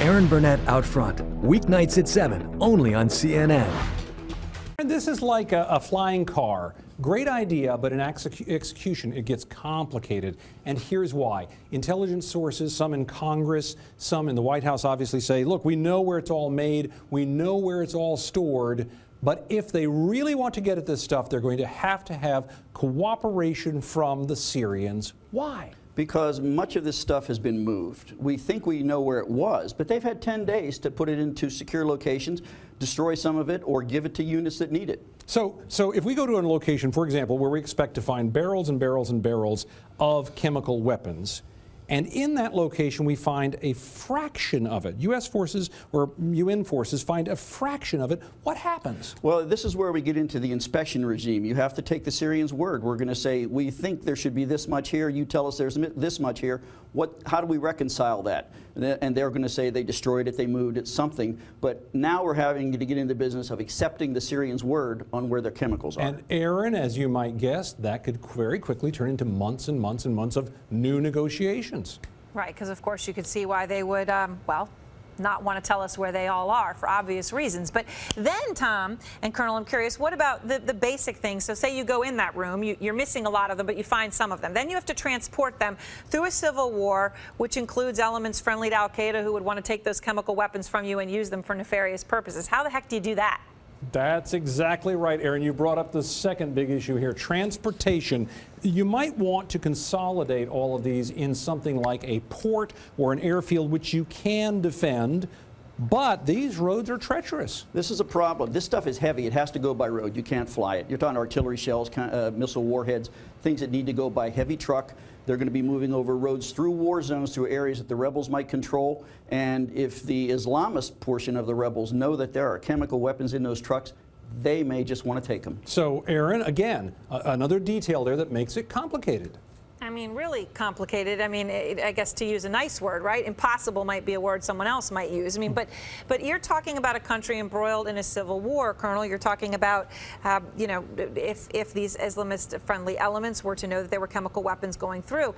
Aaron Burnett Out Front, weeknights at 7, only on CNN. And this is like a flying car. Great idea, but in execution it gets complicated. And here's why. Intelligence sources, some in Congress, some in the White House obviously say, look, we know where it's all made, we know where it's all stored, but if they really want to get at this stuff, they're going to have cooperation from the Syrians. Why? Because much of this stuff has been moved. We think we know where it was, but they've had 10 days to put it into secure locations, destroy some of it, or give it to units that need it. So if we go to a location, for example, where we expect to find barrels and barrels and barrels of chemical weapons, and in that location we find a fraction of it, U.S. forces or UN forces find a fraction of it, what happens? Well, this is where we get into the inspection regime. You have to take the Syrians' word. We're going to say, we think there should be this much here. You tell us there's this much here. How do we reconcile that? And they're going to say they destroyed it, they moved it, something. But now we're having to get into the business of accepting the Syrians' word on where their chemicals are. And Aaron, as you might guess, that could very quickly turn into months and months and months of new negotiations. Right, because of course you could see why they would, well, not want to tell us where they all are for obvious reasons. But then, Tom and Colonel, I'm curious, what about the basic things? So say you go in that room, you're missing a lot of them, but you find some of them. Then you have to transport them through a civil war, which includes elements friendly to al-Qaeda who would want to take those chemical weapons from you and use them for nefarious purposes. How the heck do you do that? That's exactly right, Aaron. You brought up the second big issue here, transportation. You might want to consolidate all of these in something like a port or an airfield, which you can defend, but these roads are treacherous. This is a problem. This stuff is heavy. It has to go by road. You can't fly it. You're talking artillery shells, missile warheads, things that need to go by heavy truck. They're going to be moving over roads through war zones, through areas that the rebels might control. And if the Islamist portion of the rebels know that there are chemical weapons in those trucks, they may just want to take them. So, Aaron, again, another detail there that makes it complicated. I mean, really complicated. I mean, I guess to use a nice word, right? Impossible might be a word someone else might use. I mean, but you're talking about a country embroiled in a civil war, Colonel. You're talking about, you know, if these Islamist-friendly elements were to know that there were chemical weapons going through.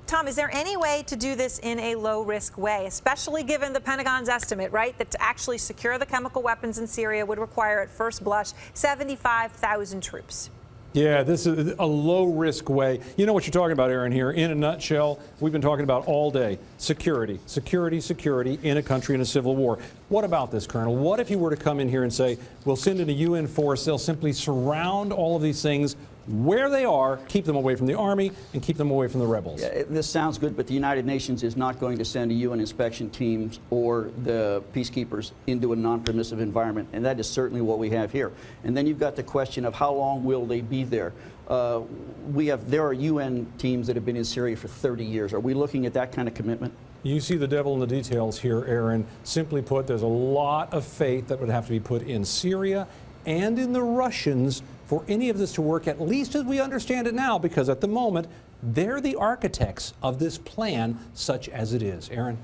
Tom, is there any way to do this in a low-risk way, especially given the Pentagon's estimate, right, that to actually secure the chemical weapons in Syria would require, at first blush, 75,000 troops? Yeah, this is a low-risk way. You know what you're talking about, Aaron, here. In a nutshell, we've been talking about all day. Security, security, security in a country in a civil war. What about this, Colonel? What if you were to come in here and say, we'll send in a UN force, they'll simply surround all of these things where they are, keep them away from the Army, and keep them away from the rebels? Yeah, this sounds good, but the United Nations is not going to send a UN inspection teams or the peacekeepers into a non-permissive environment, and that is certainly what we have here. And then you've got the question of how long will they be there? There are UN teams that have been in Syria for 30 years. Are we looking at that kind of commitment? You see the devil in the details here, Aaron. Simply put, there's a lot of faith that would have to be put in Syria and in the Russians for any of this to work, at least as we understand it now, because at the moment, they're the architects of this plan, such as it is. Aaron?